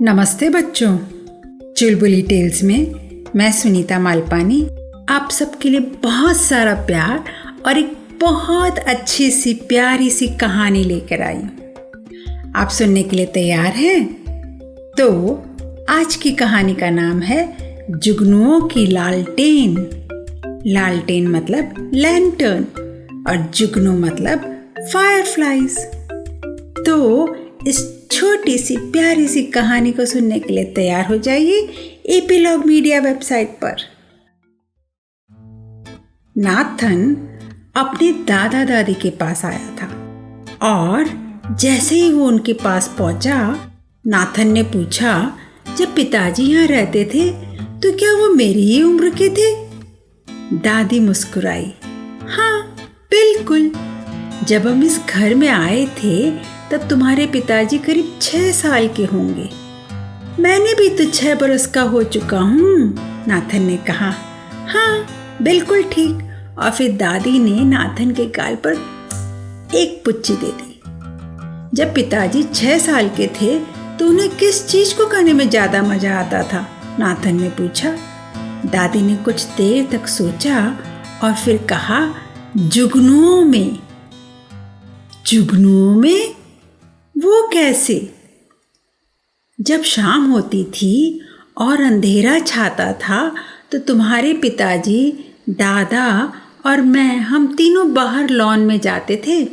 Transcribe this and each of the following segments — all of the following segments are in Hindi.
नमस्ते बच्चों, चुलबुली टेल्स में मैं सुनीता मालपानी आप सबके लिए बहुत सारा प्यार और एक बहुत अच्छी सी प्यारी सी कहानी लेकर आई हूँ। आप सुनने के लिए तैयार हैं? तो आज की कहानी का नाम है जुगनुओं की लालटेन। लालटेन मतलब लैंटर्न और जुगनू मतलब फायरफ्लाइज। तो इस छोटी सी प्यारी सी कहानी को सुनने के लिए तैयार हो जाइए एपिलॉग मीडिया वेबसाइट पर। नाथन अपने दादा दादी के पास आया था और जैसे ही वो उनके पास पहुंचा, नाथन ने पूछा, जब पिताजी यहाँ रहते थे तो क्या वो मेरी ही उम्र के थे? दादी मुस्कुराई, हाँ बिल्कुल, जब हम इस घर में आए थे तब तुम्हारे पिताजी करीब 6 साल के होंगे। मैंने भी तो 6 बरस का हो चुका हूँ, नाथन ने कहा। हाँ बिल्कुल ठीक। और फिर दादी ने नाथन के गाल पर एक पुच्ची दे दी। जब पिताजी 6 साल के थे तो उन्हें किस चीज को करने में ज्यादा मजा आता था? नाथन ने पूछा। दादी ने कुछ देर तक सोचा और फिर कहा, जुगनुओं में। जुगनुओं में? वो कैसे? जब शाम होती थी और अंधेरा छाता था तो तुम्हारे पिताजी, दादा और मैं, हम तीनों बाहर लॉन में जाते थे।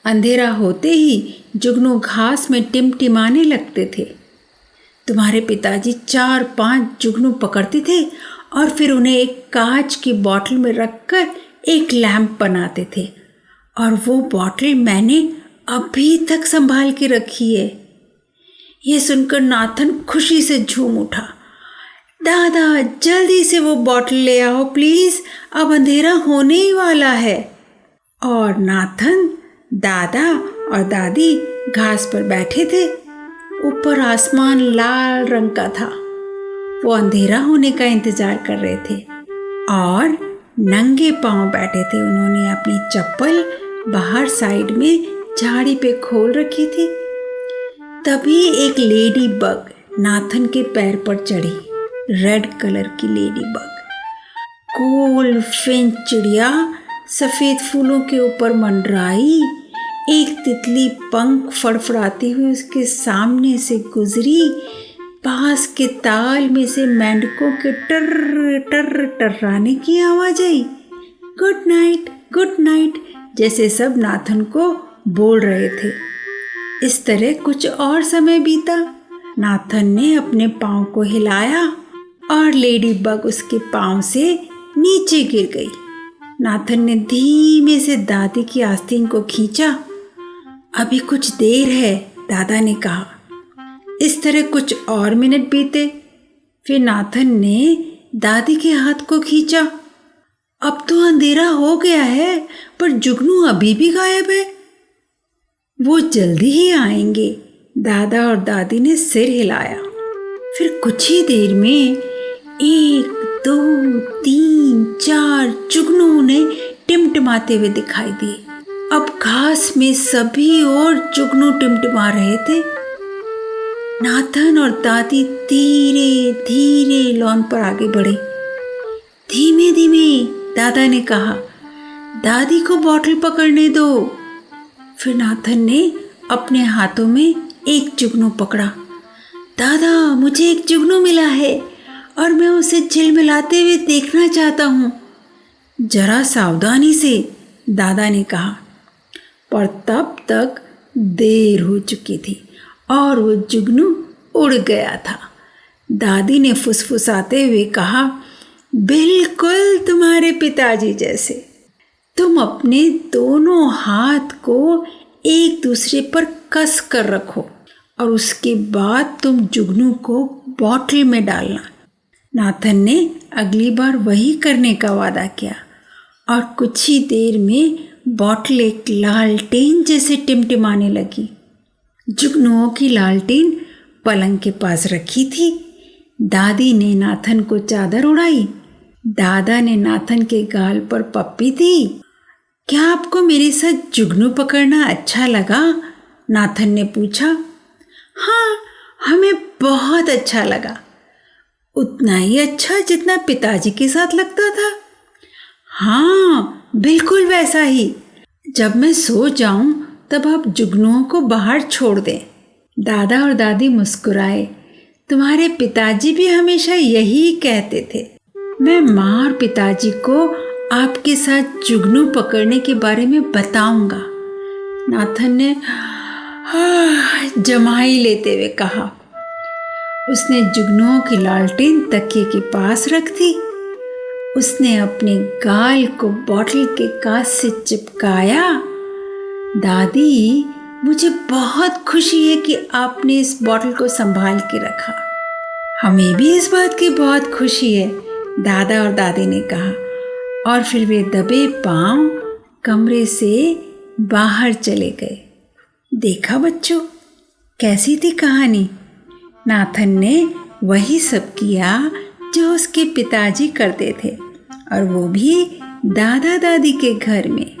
अंधेरा होते ही जुगनू घास में टिमटिमाने लगते थे। तुम्हारे पिताजी 4-5 जुगनू पकड़ते थे और फिर उन्हें एक कांच की बोतल में रखकर एक लैंप बनाते थे, और वो बोतल मैंने अभी तक संभाल के रखी है। ये सुनकर नाथन खुशी से झूम उठा। दादा जल्दी से वो बोतल ले आओ प्लीज, अब अंधेरा होने ही वाला है। और नाथन, दादा और दादी घास पर बैठे थे। ऊपर आसमान लाल रंग का था। वो अंधेरा होने का इंतजार कर रहे थे और नंगे पांव बैठे थे। उन्होंने अपनी चप्पल बाहर साइड में झाड़ी पे खोल रखी थी। तभी एक लेडी बग नाथन के पैर पर चढ़ी। रेड कलर की लेडी बग। गोल फिंच चिड़िया सफेद फूलों के ऊपर मंडराई। एक तितली पंख फड़फड़ाती हुई उसके सामने से गुजरी। पास के ताल में से मेंढकों के टर टर टर्राने की आवाज आई। गुड नाइट, गुड नाइट, जैसे सब नाथन को बोल रहे थे। इस तरह कुछ और समय बीता। नाथन ने अपने पाँव को हिलाया और लेडी बग उसके पाँव से नीचे गिर गई। नाथन ने धीमे से दादी की आस्तीन को खींचा। अभी कुछ देर है, दादा ने कहा। इस तरह कुछ और मिनट बीते। फिर नाथन ने दादी के हाथ को खींचा। अब तो अंधेरा हो गया है, पर जुगनू अभी भी गायब है। वो जल्दी ही आएंगे, दादा और दादी ने सिर हिलाया। फिर कुछ ही देर में 1, 2, 3, 4 जुगनू उन्हें टिमटिमाते हुए दिखाई दिए। अब घास में सभी और जुगनू टिमटिमा रहे थे। नाथन और दादी धीरे धीरे लॉन पर आगे बढ़े। धीमे धीमे, दादा ने कहा। दादी को बोतल पकड़ने दो। फिर नाथन ने अपने हाथों में एक जुगनू पकड़ा। दादा, मुझे एक जुगनू मिला है और मैं उसे झिलमिलाते हुए देखना चाहता हूँ। जरा सावधानी से, दादा ने कहा। पर तब तक देर हो चुकी थी और वो जुगनू उड़ गया था। दादी ने फुसफुसाते हुए कहा, बिल्कुल तुम्हारे पिताजी जैसे। तुम अपने दोनों हाथ को एक दूसरे पर कस कर रखो और उसके बाद तुम जुगनू को बोतल में डालना। नाथन ने अगली बार वही करने का वादा किया और कुछ ही देर में बोतल एक लालटेन जैसे टिमटिमाने लगी। जुगनुओं की लालटेन पलंग के पास रखी थी। दादी ने नाथन को चादर उड़ाई। दादा ने नाथन के गाल पर पप्पी दी। क्या आपको मेरे साथ जुगनू पकड़ना अच्छा लगा? नाथन ने पूछा। हाँ, हमें बहुत अच्छा लगा, उतना ही अच्छा जितना पिताजी के साथ लगता था। हाँ, बिल्कुल वैसा ही। जब मैं सो जाऊं तब आप जुगनुओं को बाहर छोड़ दें। दादा और दादी मुस्कुराए। तुम्हारे पिताजी भी हमेशा यही कहते थे। मैं माँ और पिताजी को आपके साथ जुगनू पकड़ने के बारे में बताऊंगा, नाथन ने जमाई लेते हुए कहा। उसने जुगनुओं की लालटेन तकिए के पास रख दी। उसने अपने गाल को बॉटल के कांच से चिपकाया। दादी, मुझे बहुत खुशी है कि आपने इस बॉटल को संभाल के रखा। हमें भी इस बात की बहुत खुशी है, दादा और दादी ने कहा। और फिर वे दबे पांव कमरे से बाहर चले गए। देखा बच्चों, कैसी थी कहानी? नाथन ने वही सब किया जो उसके पिताजी करते थे, और वो भी दादा दादी के घर में।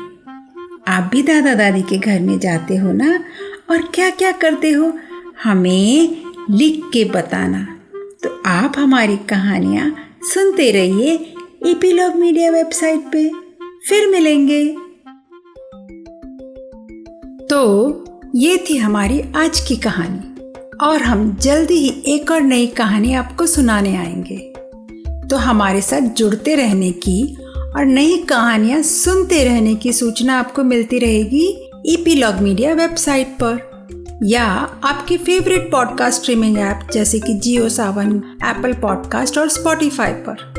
आप भी दादा दादी के घर में जाते हो ना, और क्या क्या करते हो हमें लिख के बताना। तो आप हमारी कहानियाँ सुनते रहिए एपीलॉग मीडिया वेबसाइट पे। फिर मिलेंगे। तो ये थी हमारी आज की कहानी, और हम जल्दी ही एक और नई कहानी आपको सुनाने आएंगे। तो हमारे साथ जुड़ते रहने की और नई कहानियाँ सुनते रहने की सूचना आपको मिलती रहेगी एपीलॉग मीडिया वेबसाइट पर, या आपके फेवरेट पॉडकास्ट स्ट्रीमिंग ऐप जैसे कि जियो सावन, एप्पल पॉडकास्ट और स्पॉटिफाई पर।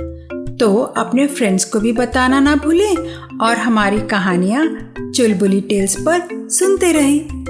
तो अपने फ्रेंड्स को भी बताना ना भूलें, और हमारी कहानियाँ चुलबुली टेल्स पर सुनते रहें।